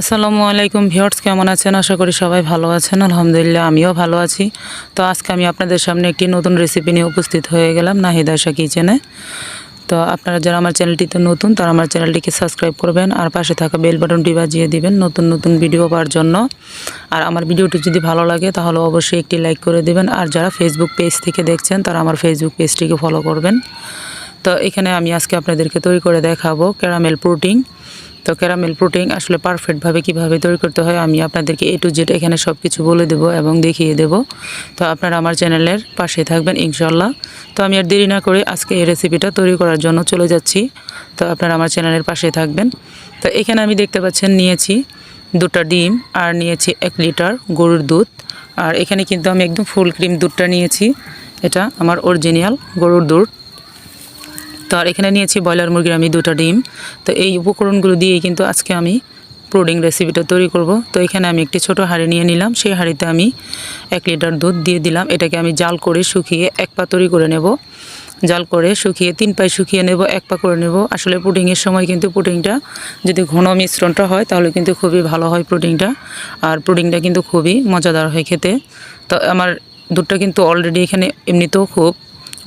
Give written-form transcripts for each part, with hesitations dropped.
আসসালামু আলাইকুম ভিউয়ার্স, কেমন আছেন? আশা করি সবাই ভালো আছেন। আলহামদুলিল্লাহ আমিও ভালো আছি। তো আজকে আমি আপনাদের সামনে একটি নতুন রেসিপি নিয়ে উপস্থিত হয়ে গেলাম নাহিদ আশা কিচেনে। তো আপনারা যারা আমার চ্যানেলটিতে নতুন তারা আমার চ্যানেলটিকে সাবস্ক্রাইব করবেন আর পাশে থাকা বেল বাটনটি বাজিয়ে দিবেন নতুন নতুন ভিডিও পাওয়ার জন্য। আর আমার ভিডিওটি যদি ভালো লাগে তাহলে অবশ্যই একটি লাইক করে দিবেন। আর যারা ফেসবুক পেজ থেকে দেখছেন তারা আমার ফেসবুক পেজটিকে ফলো করবেন। তো এখানে আমি আজকে আপনাদেরকে তৈরি করে দেখাবো ক্যারামেল পুডিং। তো ক্যারামেল পুডিং আসলে পারফেক্টভাবে কীভাবে তৈরি করতে হয় আমি আপনাদেরকে A to Z এখানে সব কিছু বলে দেবো এবং দেখিয়ে দেব। তো আপনারা আমার চ্যানেলের পাশে থাকবেন ইনশাল্লাহ। তো আমি আর দেরি না করে আজকে এই রেসিপিটা তৈরি করার জন্য চলে যাচ্ছি। তো আপনারা আমার চ্যানেলের পাশে থাকবেন। তো এখানে আমি দেখতে পাচ্ছেন নিয়েছি 2টা ডিম আর নিয়েছি 1 লিটার গরুর দুধ। আর এখানে কিন্তু আমি একদম ফুল ক্রিম দুধটা নিয়েছি, এটা আমার অরিজিনাল গরুর দুধ। তো আর এখানে নিয়েছি ব্রয়লার মুরগির আমি 2টা ডিম। তো এই উপকরণগুলো দিয়েই কিন্তু আজকে আমি পুডিং রেসিপিটা তৈরি করব। তো এখানে আমি একটি ছোট হাঁড়ি নিয়ে নিলাম, সেই হাঁড়িতে আমি 1 লিটার দুধ দিয়ে দিলাম। এটাকে আমি জাল করে শুকিয়ে 1 পা তৈরি করে নেব। জাল করে শুকিয়ে 3 পাই শুকিয়ে নেব, 1 পা করে নেব। আসলে পুডিংয়ের সময় কিন্তু পুডিংটা যদি ঘন মিশ্রণটা হয় তাহলে কিন্তু খুবই ভালো হয় পুডিংটা, আর পুডিংটা কিন্তু খুবই মজাদার হয় খেতে। তো আমার দুধটা কিন্তু অলরেডি এখানে এমনিতেও খুব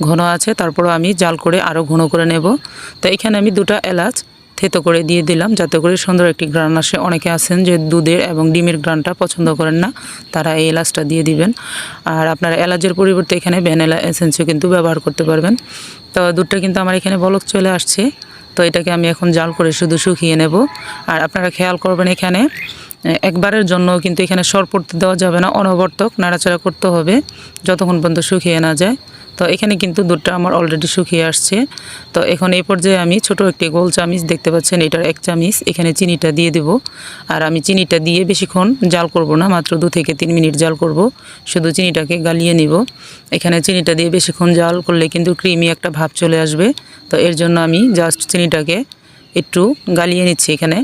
ঘন আছে, তারপরও আমি জাল করে আরও ঘন করে নেব। তো এখানে আমি 2টা এলাচ থেতো করে দিয়ে দিলাম যাতে করে সুন্দর একটি ঘ্রাণ আসে। অনেকে আছেন যে দুধের এবং ডিমের ঘ্রাণটা পছন্দ করেন না, তারা এই এলাচটা দিয়ে দিবেন। আর আপনারা এলাচের পরিবর্তে এখানে ভ্যানিলা এসেন্সও কিন্তু ব্যবহার করতে পারবেন। তো দুধটা কিন্তু আমার এখানে বলক চলে আসছে। তো এটাকে আমি এখন জাল করে শুধু শুকিয়ে নেব। আর আপনারা খেয়াল করবেন এখানে একবারের জন্য কিন্তু এখানে সর পড়তে দেওয়া যাবে না, অনবরত নাড়াচাড়া করতে হবে যতক্ষণ পর্যন্ত শুকিয়ে না যায়। তো এখানে কিন্তু দুধটা আমার অলরেডি শুকিয়ে আসছে। তো এখন এই পর্যায়ে আমি ছোট একটি গোল চামচ দেখতে পাচ্ছেন, এটার 1 চামচ এখানে চিনিটা দিয়ে দেব। আর আমি চিনিটা দিয়ে বেশিক্ষণ জাল করব না, মাত্র 2 থেকে 3 মিনিট জাল করব, শুধু চিনিটাকে গালিয়ে নিব। এখানে চিনিটা দিয়ে বেশিক্ষণ জাল করলে কিন্তু ক্রিমি একটা ভাব চলে আসবে। তো এর জন্য আমি জাস্ট চিনিটাকে একটু গালিয়ে নিচ্ছি এখানে।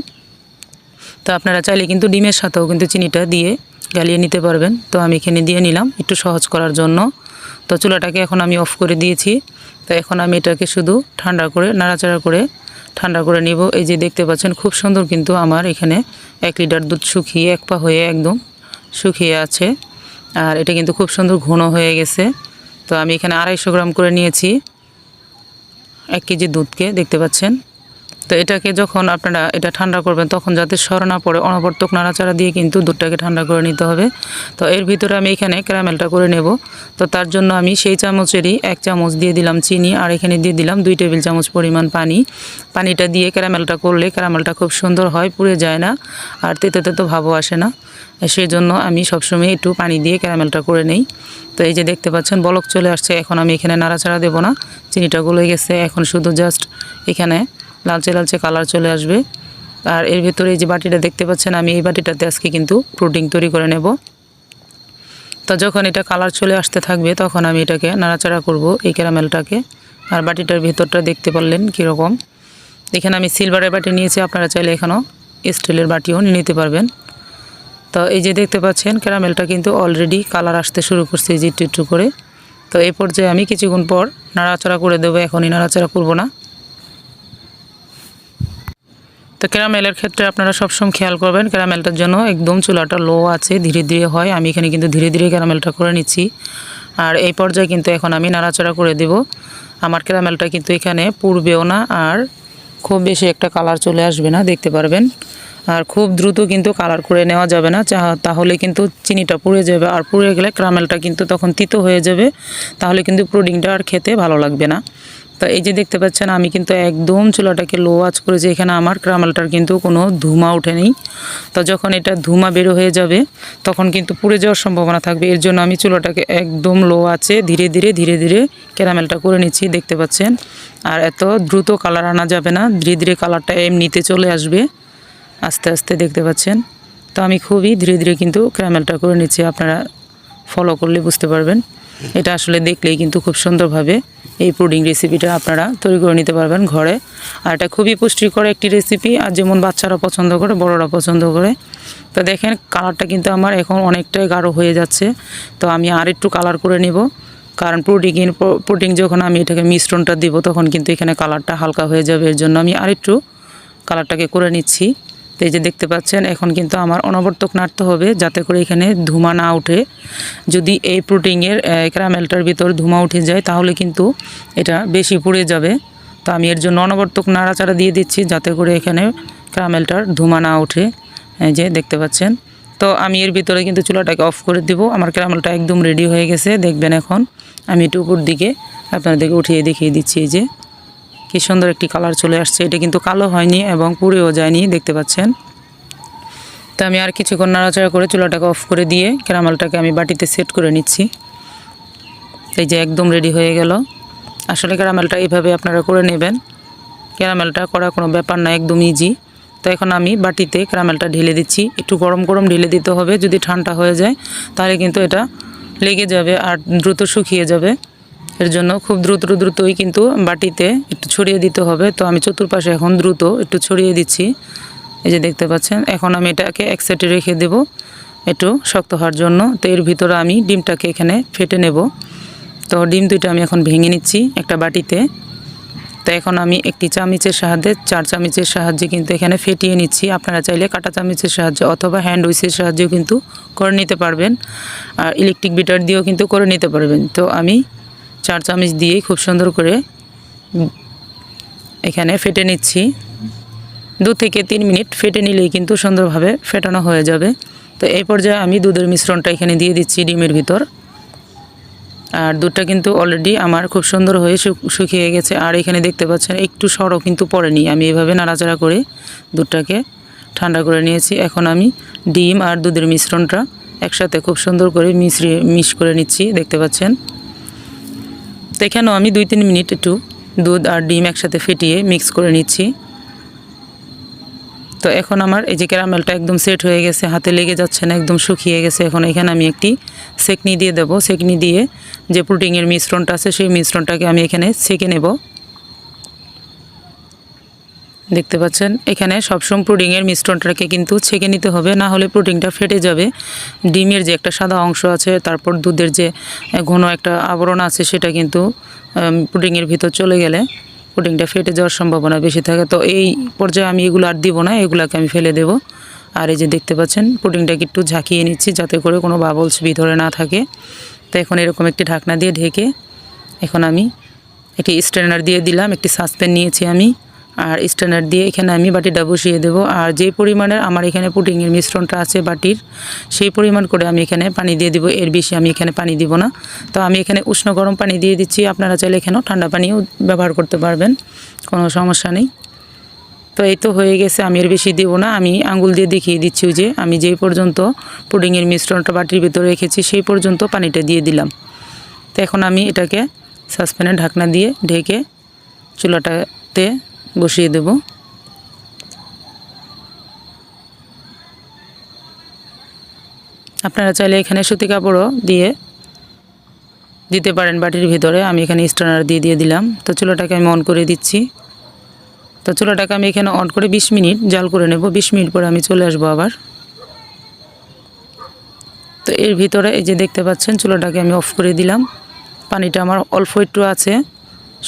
তো আপনারা চাইলে কিন্তু ডিমের সাথেও কিন্তু চিনিটা দিয়ে গালিয়ে নিতে পারবেন। তো আমি এখানে দিয়ে নিলাম একটু সহজ করার জন্য। তো চুলাটাকে এখন আমি অফ করে দিয়েছি। তো এখন আমি এটাকে শুধু ঠান্ডা করে নাড়াচাড়া করে ঠান্ডা করে নিব। এই যে দেখতে পাচ্ছেন খুব সুন্দর কিন্তু আমার এখানে 1 লিটার দুধ শুকিয়ে 1 পা হয়ে একদম শুকিয়ে আছে। আর এটা কিন্তু খুব সুন্দর ঘন হয়ে গেছে। তো আমি এখানে 250 গ্রাম করে নিয়েছি 1 কেজি দুধকে, দেখতে পাচ্ছেন। তো এটাকে যখন আপনারা এটা ঠান্ডা করবেন তখন যাতে সর না পড়ে অনবরত নাড়াচাড়া দিয়ে কিন্তু দুধটাকে ঠান্ডা করে নিতে হবে। তো এর ভিতরে আমি এখানে ক্যারামেলটা করে নেব। তো তার জন্য আমি সেই চামচেরই 1 চামচ দিয়ে দিলাম চিনি, আর এখানে দিয়ে দিলাম 2 টেবিল চামচ পরিমাণ পানি। পানিটা দিয়ে ক্যারামেলটা করলে ক্যারামেলটা খুব সুন্দর হয়, পুড়ে যায় না, আর তেতো তেতো ভাবও আসে না। সেই জন্য আমি সবসময় একটু পানি দিয়ে ক্যারামেলটা করে নেই। তো এই যে দেখতে পাচ্ছেন বলক চলে আসছে। এখন আমি এখানে নাড়াচাড়া দেব না, চিনিটা গলে গেছে। এখন শুধু জাস্ট এখানে লালচে লালচে কালার চলে আসবে। আর এর ভিতরে এই যে বাটিটা দেখতে পাচ্ছেন, আমি এই বাটিটাতে আজকে কিন্তু পুডিং তৈরি করে নেব। তো যখন এটা কালার চলে আসতে থাকবে তখন আমি এটাকে নাড়াচাড়া করব এই ক্যারামেলটাকে। আর বাটিটার ভিতরটা দেখতে পারলেন কীরকম। এখানে আমি সিলভারের বাটি নিয়েছি, আপনারা চাইলে এখানেও স্টিলের বাটিও নিয়ে নিতে পারবেন। তো এই যে দেখতে পাচ্ছেন ক্যারামেলটা কিন্তু অলরেডি কালার আসতে শুরু করছে এই যে একটু একটু করে। তো এই পর্যায়ে আমি কিছুক্ষণ পর নাড়াচাড়া করে দেবো, এখনই নাড়াচাড়া করব না। তো ক্যারামেলের ক্ষেত্রে আপনারা সবসময় খেয়াল করবেন ক্যারামেলটার জন্য একদম চুলাটা লো আছে, ধীরে ধীরে হয়। আমি এখানে কিন্তু ধীরে ধীরে ক্যারামেলটা করে নিচ্ছি। আর এই পর্যায়ে কিন্তু এখন আমি নাড়াচাড়া করে দেব। আমার ক্যারামেলটা কিন্তু এখানে পুড়বেও না, আর খুব বেশি একটা কালার চলে আসবে না, দেখতে পারবেন। আর খুব দ্রুত কিন্তু কালার করে নেওয়া যাবে না, তাহলে কিন্তু চিনিটা পুড়ে যাবে। আর পুড়ে গেলে ক্যারামেলটা কিন্তু তখন তিতো হয়ে যাবে, তাহলে কিন্তু পুডিংটা আর খেতে ভালো লাগবে না। তো এই যে দেখতে পাচ্ছেন আমি কিন্তু একদম চুলাটাকে লো আঁচ করেছি। এখানে আমার ক্যারামেলটার কিন্তু কোনো ধুমা ওঠেনি। তো যখন এটা ধুমা বের হয়ে যাবে তখন কিন্তু পুড়ে যাওয়ার সম্ভাবনা থাকবে। এর জন্য আমি চুলাটাকে একদম লো আঁচে ধীরে ধীরে ধীরে ধীরে ক্যারামেলটা করে নিচ্ছি, দেখতে পাচ্ছেন। আর এত দ্রুত কালার আনা যাবে না, ধীরে ধীরে কালারটা এমনিতে চলে আসবে আস্তে আস্তে, দেখতে পাচ্ছেন। তো আমি খুবই ধীরে ধীরে কিন্তু ক্যারামেলটা করে নিচ্ছি, আপনারা ফলো করলে বুঝতে পারবেন। এটা আসলে দেখলেই কিন্তু খুব সুন্দরভাবে এই পুডিং রেসিপিটা আপনারা তৈরি করে নিতে পারবেন ঘরে। আর এটা খুবই পুষ্টিকর একটি রেসিপি, আর যেমন বাচ্চারা পছন্দ করে বড়রা পছন্দ করে। তো দেখেন কালারটা কিন্তু আমার এখন অনেকটাই গাঢ় হয়ে যাচ্ছে। তো আমি আর একটু কালার করে নেব, কারণ পুডিং যখন আমি এটাকে মিশ্রণটা দিব তখন কিন্তু এখানে কালারটা হালকা হয়ে যাবে। এর জন্য আমি আর একটু কালারটাকে করে নিচ্ছি। তো এই যে দেখতে পাচ্ছেন এখন কিন্তু আমার অনবরত নাড়তে হবে যাতে করে এখানে ধোঁয়া না ওঠে। যদি এই পুডিংয়ের ক্যারামেলটার ভিতর ধোঁয়া উঠে যায় তাহলে কিন্তু এটা বেশি পুড়ে যাবে। তো আমি এর জন্য অনবরত নাড়াচাড়া দিয়ে দিচ্ছি যাতে করে এখানে ক্যারামেলটার ধোঁয়া না ওঠে। এই যে দেখতে পাচ্ছেন। তো আমি এর ভিতরে কিন্তু চুলাটাকে অফ করে দিব। আমার ক্যারামেলটা একদম রেডি হয়ে গেছে। দেখবেন এখন আমি একটু উপর দিকে আপনাদেরকে উঠিয়ে দেখিয়ে দিচ্ছি। এই যে কি সুন্দর একটি কালার চলে আসছে। এটা কিন্তু কালো হয়নি এবং পুড়েও যায়নি, দেখতে পাচ্ছেন। তো আমি আর কিছুক্ষণ নাড়াচাড়া করে চুলাটাকে অফ করে দিয়ে ক্যারামেলটাকে আমি বাটিতে সেট করে নিচ্ছি। এই যে একদম রেডি হয়ে গেল। আসলে ক্যারামেলটা এইভাবে আপনারা করে নেবেন। ক্যারামেলটা করা কোনো ব্যাপার না, একদম ইজি। তো এখন আমি বাটিতে ক্যারামেলটা ঢেলে দিচ্ছি। একটু গরম গরম ঢেলে দিতে হবে, যদি ঠান্ডা হয়ে যায় তাহলে কিন্তু এটা লেগে যাবে আর দ্রুত শুকিয়ে যাবে। এর জন্য খুব দ্রুতই কিন্তু বাটিতে একটু ছড়িয়ে দিতে হবে। তো আমি চতুর্পাশে এখন দ্রুত একটু ছড়িয়ে দিচ্ছি। এই যে দেখতে পাচ্ছেন। এখন আমি এটাকে এক সাইডে রেখে দেব একটু শক্ত হওয়ার জন্য। তো এর ভিতরে আমি ডিমটাকে এখানে ফেটে নেব। তো ডিম দুইটা আমি এখন ভেঙে নিচ্ছি একটা বাটিতে। তো এখন আমি একটি চামচের সাহায্যে 4 চামচের সাহায্যে কিন্তু এখানে ফেটিয়ে নিচ্ছি। আপনারা চাইলে কাঁটা চামচের সাহায্যে অথবা হ্যান্ড উইচের সাহায্যেও কিন্তু করে নিতে পারবেন, আর ইলেকট্রিক বিটার দিয়েও কিন্তু করে নিতে পারবেন। তো আমি 4 চামচ দিয়েই খুব সুন্দর করে এখানে ফেটে নিচ্ছি। 2 থেকে 3 মিনিট ফেটে নিলেই কিন্তু সুন্দরভাবে ফেটানো হয়ে যাবে। তো এই পর্যায়ে আমি দুধের মিশ্রণটা এখানে দিয়ে দিচ্ছি ডিমের ভিতর। আর দুধটা কিন্তু অলরেডি আমার খুব সুন্দর হয়ে শুকিয়ে গেছে। আর এখানে দেখতে পাচ্ছেন একটু সরও কিন্তু পড়েনি। আমি এভাবে নাড়াচাড়া করে দুধটাকে ঠান্ডা করে নিয়েছি। এখন আমি ডিম আর দুধের মিশ্রণটা একসাথে খুব সুন্দর করে মিশ করে নিচ্ছি, দেখতে পাচ্ছেন। তো এখানেও আমি 2-3 মিনিট একটু দুধ আর ডিম একসাথে ফেটিয়ে মিক্স করে নিচ্ছি। তো এখন আমার এই যে ক্যারামেলটা একদম সেট হয়ে গেছে, হাতে লেগে যাচ্ছে না, একদম শুকিয়ে গেছে। এখন এখানে আমি একটি সেকনি দিয়ে দেব। সেকনি দিয়ে যে পুডিংয়ের মিশ্রণটা আছে সেই মিশ্রণটাকে আমি এখানে সেকে নেব। দেখতে পাচ্ছেন এখানে সবসময় পুডিংয়ের মিশ্রণটাকে কিন্তু ছেঁকে নিতে হবে, না হলে পুডিংটা ফেটে যাবে। ডিমের যে একটা সাদা অংশ আছে, তারপর দুধের যে ঘন একটা আবরণ আছে, সেটা কিন্তু পুডিংয়ের ভিতর চলে গেলে পুডিংটা ফেটে যাওয়ার সম্ভাবনা বেশি থাকে। তো এই পর্যায়ে আমি এগুলো আর দিব না, এগুলাকে আমি ফেলে দেব। আর এই যে দেখতে পাচ্ছেন পুডিংটাকে একটু ঝাঁকিয়ে নিচ্ছি যাতে করে কোনো বাবলস ভিতরে না থাকে। তো এখন এরকম একটি ঢাকনা দিয়ে ঢেকে এখন আমি একটি স্ট্রেনার দিয়ে দিলাম। একটি সসপ্যান নিয়েছি আমি, আর স্ট্রেনার দিয়ে এখানে আমি বাটিটা বসিয়ে দেব। আর যে পরিমাণের আমার এখানে পুডিংয়ের মিশ্রণটা আছে বাটির, সেই পরিমাণ করে আমি এখানে পানি দিয়ে দিব। এর বেশি আমি এখানে পানি দিব না। তো আমি এখানে উষ্ণ গরম পানি দিয়ে দিচ্ছি। আপনারা চাইলে এখানেও ঠান্ডা পানিও ব্যবহার করতে পারবেন, কোনো সমস্যা নেই। তো এই তো হয়ে গেছে, আমি এর বেশি দিব না। আমি আঙ্গুল দিয়ে দেখিয়ে দিচ্ছি যে আমি যেই পর্যন্ত পুডিংয়ের মিশ্রণটা বাটির ভিতরে রেখেছি সেই পর্যন্ত পানিটা দিয়ে দিলাম। তো এখন আমি এটাকে সসপ্যানের ঢাকনা দিয়ে ঢেকে চুলাটাতে বসিয়ে দেব। আপনারা চাইলে এখানে সুতি কাপড়ও দিয়ে দিতে পারেন বাটির ভিতরে। আমি এখানে স্ট্রেনার দিয়ে দিলাম। তো চুলাটাকে আমি অন করে দিচ্ছি। তো চুলাটাকে আমি এখানে অন করে 20 মিনিট জাল করে নেব। 20 মিনিট পরে আমি চলে আসবো আবার। তো এর ভিতরে এই যে দেখতে পাচ্ছেন চুলাটাকে আমি অফ করে দিলাম। পানিটা আমার অল্প একটু আছে,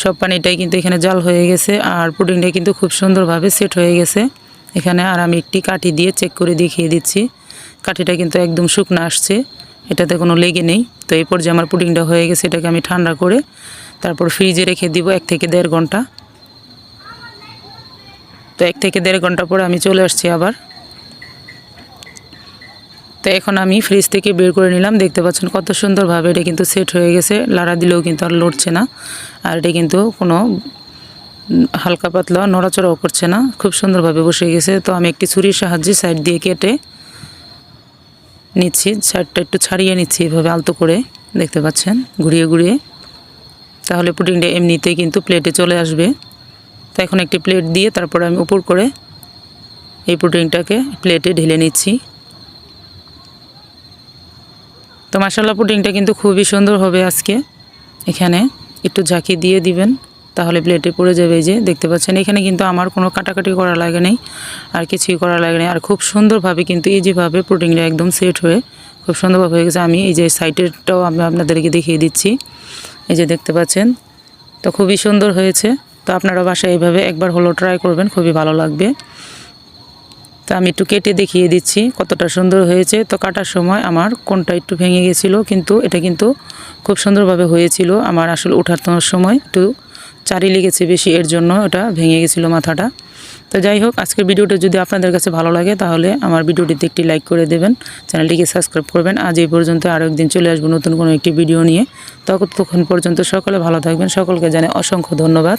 সব পানিটাই কিন্তু এখানে জাল হয়ে গেছে। আর পুডিংটা কিন্তু খুব সুন্দরভাবে সেট হয়ে গেছে এখানে। আর আমি একটি কাঠি দিয়ে চেক করে দেখিয়ে দিচ্ছি। কাঠিটা কিন্তু একদম শুকনো আসছে, এটাতে কোনো লেগে নেই। তো এই পর্যায়ে আমার পুডিংটা হয়ে গেছে। এটাকে আমি ঠান্ডা করে তারপর ফ্রিজে রেখে দিব 1 থেকে 1.5 ঘন্টা। তো 1 থেকে 1.5 ঘন্টা পরে আমি চলে আসছি আবার। তো এখন আমি ফ্রিজ থেকে বের করে নিলাম। দেখতে পাচ্ছেন কত সুন্দরভাবে এটা কিন্তু সেট হয়ে গেছে। লাড়া দিলেও কিন্তু আর লড়ছে না, আর এটা কিন্তু কোনো হালকা পাতলা নড়াচড়াও করছে না, খুব সুন্দরভাবে বসে গেছে। তো আমি একটি ছুরির সাহায্যে সাইড দিয়ে কেটে নিচ্ছি, সাইডটা একটু ছাড়িয়ে নিচ্ছি এভাবে আলতো করে, দেখতে পাচ্ছেন ঘুরিয়ে ঘুরিয়ে। তাহলে পুডিংটা এমনিতেই কিন্তু প্লেটে চলে আসবে। তো এখন একটি প্লেট দিয়ে তারপর আমি উপর করে এই পুডিংটাকে প্লেটে ঢেলে নিচ্ছি। তো মাশাআল্লাহ পুডিংটা কিন্তু খুবই সুন্দর হবে আজকে। এখানে একটু ঝাঁকি দিয়ে দিবেন, তাহলে প্লেটে পড়ে যাবে। এই যে দেখতে পাচ্ছেন এখানে কিন্তু আমার কোনো কাটাকাটি করা লাগে নাই, আর কিছুই করা লাগে নাই। আর খুব সুন্দরভাবে কিন্তু এই যেভাবে পুডিংটা একদম সেট হয়ে খুব সুন্দরভাবে হয়ে গেছে। আমি এই যে সাইডেরটাও আমি আপনাদেরকে দেখিয়ে দিচ্ছি, এই যে দেখতে পাচ্ছেন। তো খুবই সুন্দর হয়েছে। তো আপনারা বাসায় এইভাবে একবার হলো ট্রাই করবেন, খুবই ভালো লাগবে। তো আমি একটু কেটে দেখিয়ে দিচ্ছি কতটা সুন্দর হয়েছে। তো কাটার সময় আমার কোনটা একটু ভেঙে গেছিলো, কিন্তু এটা কিন্তু খুব সুন্দরভাবে হয়েছিল। আমার আসলে ওঠানোর সময় একটু চারি লেগেছে বেশি, এর জন্য ওটা ভেঙে গেছিলো মাথাটা। তো যাই হোক, আজকের ভিডিওটা যদি আপনাদের কাছে ভালো লাগে তাহলে আমার ভিডিওটিতে একটি লাইক করে দেবেন, চ্যানেলটিকে সাবস্ক্রাইব করবেন। আজ এই পর্যন্ত, আরও একদিন চলে আসবো নতুন কোনো একটি ভিডিও নিয়ে। ততক্ষণ পর্যন্ত সকলে ভালো থাকবেন। সকলকে জানাই অসংখ্য ধন্যবাদ।